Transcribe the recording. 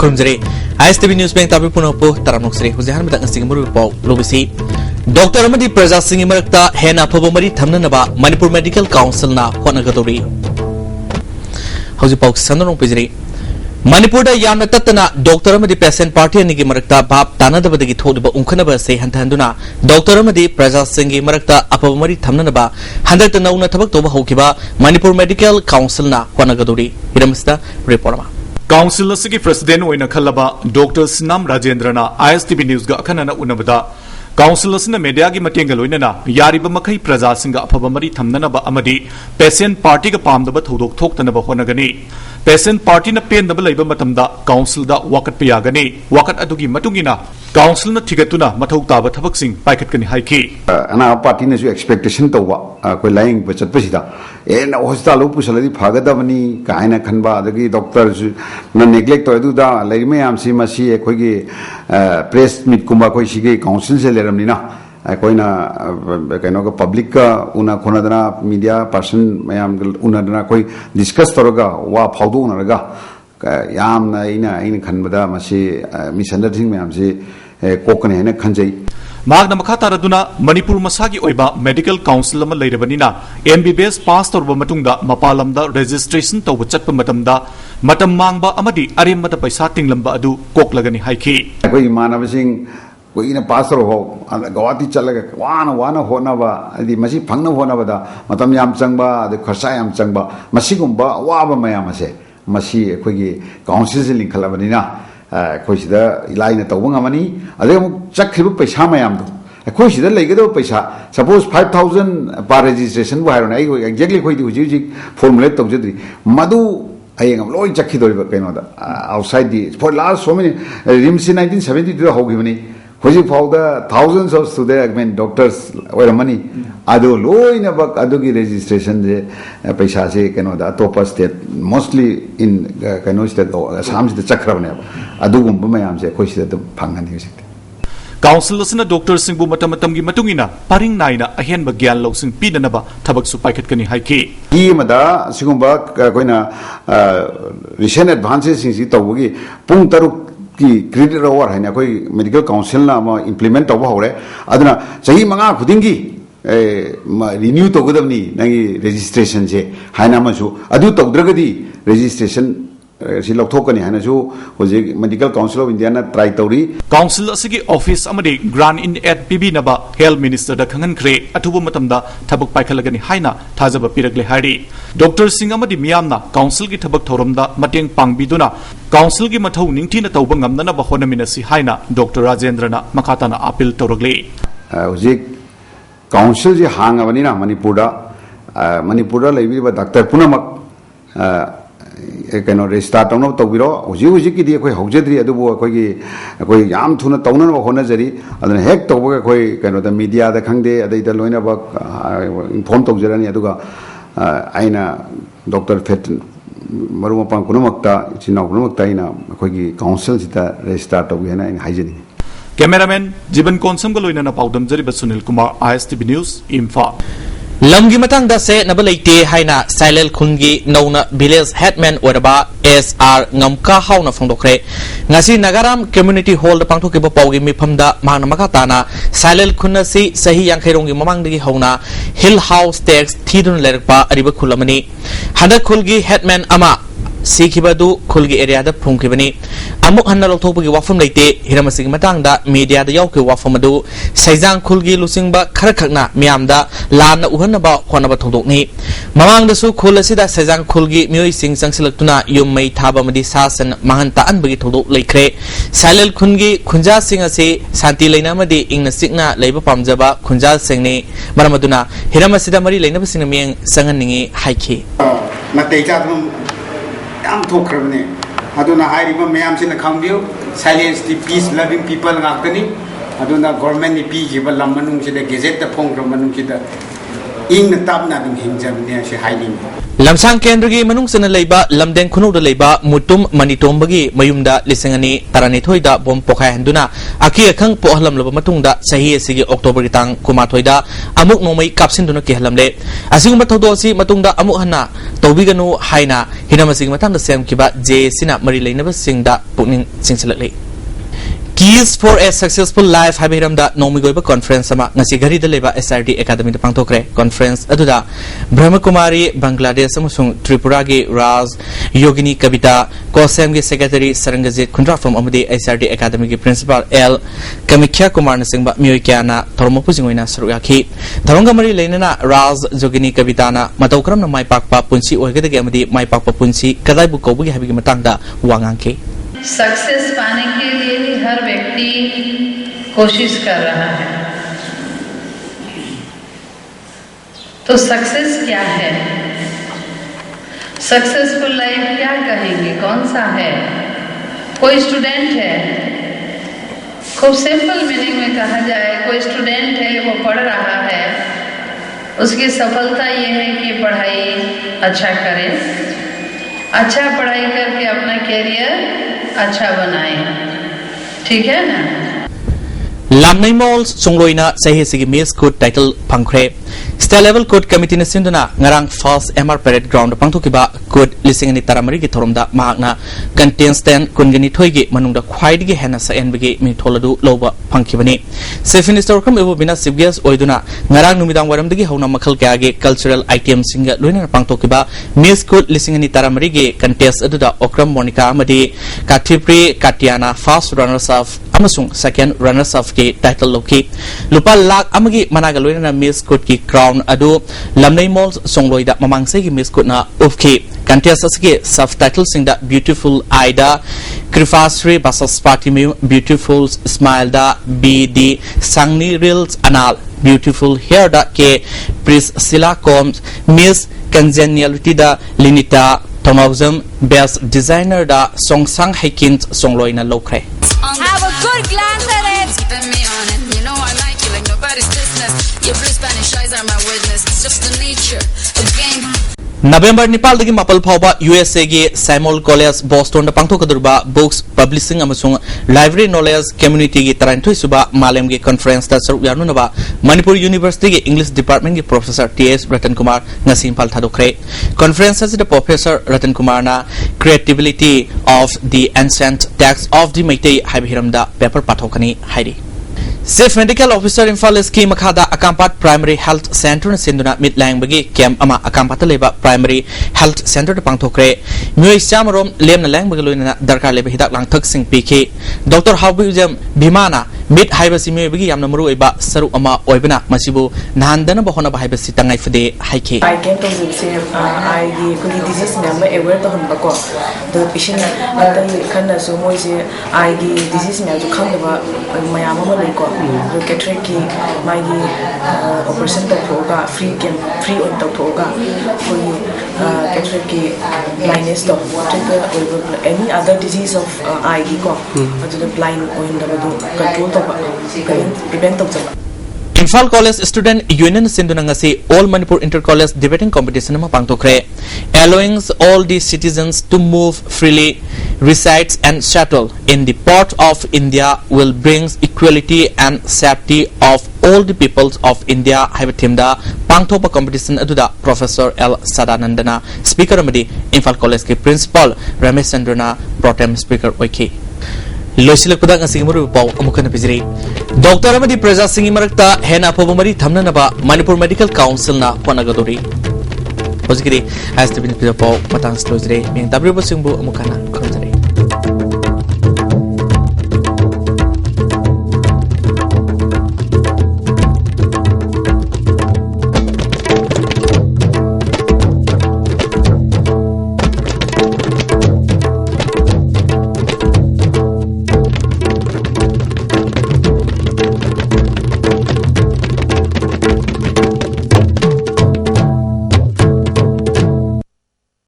खुरमजरे ISTV news में ताबी पुनःपो तरामोक्सरे हुजेहान में तंग सिंगमुरु पाउ लोबिसी डॉक्टर अमदी प्रजा सिंह मरक्ता हेना अफब मरी थमननबा मणिपुर मेडिकल काउंसिल ना होनगदोरी हौजि पाउ सनरों पिजरे मणिपुर याम तत्तना डॉक्टर अमदी पेशेंट पार्टी अनिगी मरक्ता बाप तानदबदगी थोदबा उंखनबा से हंथहंदुना डॉक्टर अमदी प्रजा सिंह मरक्ता अफब मरी थमननबा हंदत नौना थबक तोबा होकिबा मणिपुर मेडिकल काउंसिल ना होनगदोरी हिरमस्ता रिपोर्ट काउंसिल की प्रेसिडेंट होइना खल्लबा डॉक्टर सिनाम राजेंद्रना ISTV न्यूज़ गा अखनना उनबदा काउंसिल मीडिया की मतेंग लोइनना यारिबा मखै प्रजा सिंह अफब मरी थमननबा अमदी पेशेंट पार्टी का पामदबा थौदोक थोक्तनबा होनगनी पेशेंट पार्टी न पेंदबा लैबा मतमदा काउंसिल दा वाकट पियागनी वाकट अदुगी मतुंगिना काउंसिल न थिगतुना मथौ ताबा थबकसिंग पाइखटकनी हाइखी अना पार्टी ने जो एक्सपेक्टेशन तौबा कोई लाइंग बचतपसिदा एन हॉस्पिटल उ पुसलदी फागदबनी कायना खनबा अदगी डॉक्टर न नेग्लेक्ट तोयदुदा लैमे यामसी मसी एखोगी प्रेस मीट कुंबा कोई सिगे काउंसिल से लेरमनिना कोइना कनो का पब्लिक का उना खोनादना मीडिया पर्सन मयाम उनादना कोई डिस्कस तोरगा वा फाउदो उनारगा यामना इन खनबदा मसी मिसअंडरस्टैंडिंग मयाम से कोकने हेने खंजई मागना मखा तारदुना मणिपुर मसागी ओइबा मेडिकल काउंसिल अमा लैरबनिना MBBS पास तौरबा मतुंगदा मपालमदा रजिस्ट्रेशन तौब चटपा मतमदा मतम मांगबा अमदी अरेमदा पैसा तिंगलंबा अदु कोकलगनी हाइखी कोई मानवसिंग कोई इन पास हो गवाती चलगा वाना होनाबा अदि मसी फंगना होनाबदा मतम याम चंगबा अदि खर्चा याम चंगबा मसीगुंबा वाबा मयाम से मसी अखोगी काउंसिल से लिंखलबनिना अखोइसिदा इलाइना तौबा ngамani अदे अमुक चखिबा पैसा मयाम दो अखोइसिदा लेगदो पैसा सपोज 5000 पर रजिस्ट्रेशन वायरन आई एक्जेक्टली खोइदि हुजि फॉर्मुलेट तौजद्री मदु अयंग लोइ चखिदोरिबा कैनोदा outside the for last so many RIMS 1972 होगिबनी हुजि फाउदा thousands of students I mean doctors or money ado loina bak adugi registration je paisa se kenoda top state mostly in keno state assam se chakrabne adugum mayam se khoi se phangani se council doctor Singh मतम मतम की मतुंगिना purring Naina अहेनबा ज्ञान लौसिंग पीदनबा थबक सु पाइखटकनी हाइकी की मदा सिगुंबा Koyna recent advances सिंग तौबगी पुंग तरुक की credit award है कोई medical council ना इम्प्लीमेंट तब हौरे अदना सही मंगा खुदिंगी रिन्यू तौगदबनी नंगी रजिस्ट्रेशन से हाइना मसु अदु तौद्रगदी registration si lokthokani hana ju hoje medical council of india na try tauri council asigi office amadi grant in at pb naba health minister da khangan khre athubu matamda thabak paikhalagani haina thajaba piragle hari dr singh amadi miyamna council gi thabak thoramda mateng pangbiduna council gi mathau ningthina tawba ngamna ba honamina si haina dr rajendra na makatana appeal tawragle hoje council ji hangabani na manipura laibi ba doctor punamak कनो restart तौना तौबिरो हुजी हुजी की दी कोई हौजद्री अदुबो कोई याम थुना तौना होनजरी अदन हेक तौबगा कोई कनो द मीडिया द खंगदे अदैदा लोइना बक इन्फॉर्म तौजरानी अदुगा आइना डॉक्टर फेट मरुमा पां कुनमक्ता चिनाव कुनमक्ता आइना कोई काउंसिल सिता रेस्टार्ट तौबि हेना इन हाइजनी कैमरामैन जीवन कोनसम ग लोइना पाउदम जरी सुनील कुमार ISTV न्यूज़ इम्फाल लमगी मतंग दा से नबलैते हाइना साइलेल खुनगी नौना विलेज हेडमैन ओरबा SR ngamka hauna phongdokre ngasi nagaram community hall da pangthokiba pawgi mifamda mangna makatana sailel khunna si sahi yankhairong gi mamangdagi hauna hill house tax thidun lerpa ariba khulamani hada khulgi headman ama sikibadu khulgi area da phungkibani amuk hanna lokthokbagi wafam leite hiramasigi matangda media da yawki wafam adu saijang khulgi lusingba kharakhakna miyamda lamna uhanaba khonaba thongdokni mamangda su khul asida saijang khulgi mioi sing sangsilaktuna yummai thaba madi sasan mahanta anbagi thongdok leikre sailel khungi khunja sing ase santi leina madi ingna sikna leiba pamjaba khunja singni maramaduna hiramasida mari leina basing miyang sanganingi haiki matei chatum am thokrabne aduna hairiba mayam sina khangbiu silence the peace loving people ngakani aduna government ni pi giba lam manung sida gazette ta phongro manung sida ing na tap na dum hingjam ne she hiding lamsang kendra gi manung sana leiba lamdeng khunu da leiba mutum manitom bagi mayumda lisengani tarani thoida bom pokhay handuna aki akhang po halam loba matungda sahi asigi october gi tang kuma thoida amuk nomai kapsin duna ki halamle asigum thodo si matungda amuk hanna tobiganu haina hinamasing matang da sem kiba je sina mari leinaba singda pukning singsalale Keys for a Successful Life Habiramda Nomigoiba Conference Sama Nasi Gari de Leba SRD Academy de Pangtokre Conference Aduda Brahma Kumari Bangladesh Amusung Tripura gi Raz Yogini Kavita Kosem gi Secretary Sarangajit Kundra from Amudi SRD Academy gi Principal L Kamikya Kumar Nasingba Myoikyana Tormopu Jingoina Suruyaki Taronga Mari Lenana Raz Yogini Kavita na Matokram na Mai Pakpa Punsi Oigade Amudi Mai Pakpa Punsi Kadai Bukobu Habigi Matangda Wangangke success पाने के लिए ही हर व्यक्ति कोशिश कर रहा है तो success क्या है सक्सेसफुल लाइफ क्या कहेंगे कौन सा है कोई स्टूडेंट है खूब सिंपल मीनिंग में कहा जाए कोई स्टूडेंट है वो पढ़ रहा है उसकी सफलता ये है कि पढ़ाई अच्छा करे अच्छा पढ़ाई करके अपना कैरियर अच्छा बनाए ठीक है ना Lamnai Malls Songloina Sahi Sigi Miss Code Title Pankre State Level Code Committee Sinduna Ngarang False MR Parade Ground Pangtukiba Code Lisingani Taramari Torumda Magna Contains 10 Kungani Toigi Manunda Quaidi Hana Sa Enbigi Mitoladu Loba Pankibani Safe Minister Kam Evo Bina Sibias Oiduna Ngarang Numidang Waramdigi Hona Makal Gage Cultural Item Singer Luina Pangtokiba Miss Code Lisingani Taramari Contest Aduda Okram Monica Amadi Katipri Katiana First Runners of Amasung Second Runners of K Title Loki Lupa Lak Amagi Managaluina Miss Code Ki Crown Adu Lamnai Malls Songloida Mamangsegi Miss Code na Ufki Contest Aski Subtitle Sing da Beautiful Aida Krifasri Basas Party Beautiful Smile da BD Sangni Reels Anal Beautiful Hair da K Priscilla Combs Miss Congeniality da Linita Tomazum Best Designer da Songsang Hikins Songloina Lokre Have a good glance at it. Keeping me on it. You know I like you like nobody's business. Your blue Spanish eyes are my witness. It's just the nature of game. November Nepal dagi Mapal Phauba USA gi Samuel College Boston da Pangthokadurba Books Publishing amasung Library Knowledge Community gi Tarantoi suba Malem gi Conference da Saruk Yarnunaba Manipuri University gi English Department gi Professor T.S. Ratan Kumar Nasim Pal Thadokre Conference as the Professor Ratan Kumar na Creativity of the Ancient Texts of the Meitei Habihiram da paper pathokani hairi Chief Medical Officer Infal Scheme Makada Akampat Primary Health Center Sinduna Midlang Bagi Camp Ama Akampata Leba Primary Health Center de Pangtokre Mui Samarom Lem Lang Bagaluna Darkar Leba Hidak Lang Tuxing PK Dr. Habujam Bimana Mid Hibasimi Bigi Yamnamuru Eba Saru Ama Oibana Masibu Nandana Bahona Hibasi Tangai Fade Hike I came to the I could disease number aware to Humbako the patient Kana so Moise I disease me to come about Mayama Leko Catriki my operation to Toga free on the Toga for Catriki blindness to any other disease of eye to the blind or in the control prevent of the Infal College Student Union Sindunangasi All Manipur Inter-College Debating Competition ma pangtokre allowing all the citizens to move freely reside and settle in the port of India will bring equality and safety of all the peoples of India Habitimda Pangtopa competition aduda Professor L Sadanandana Speaker amadi Infal College ke Principal Ramesh Chandrana Protem Speaker Oiki Loisilak Padang Asigmuru Pau Amukan Pizri Doctor Amadi Preza Singi Marakta Hena Pobamari Thamnanaba Manipur Medical Council na Panagadori Hozikiri has to be Pau Patang Slozre being W Singbu Amukana Konzare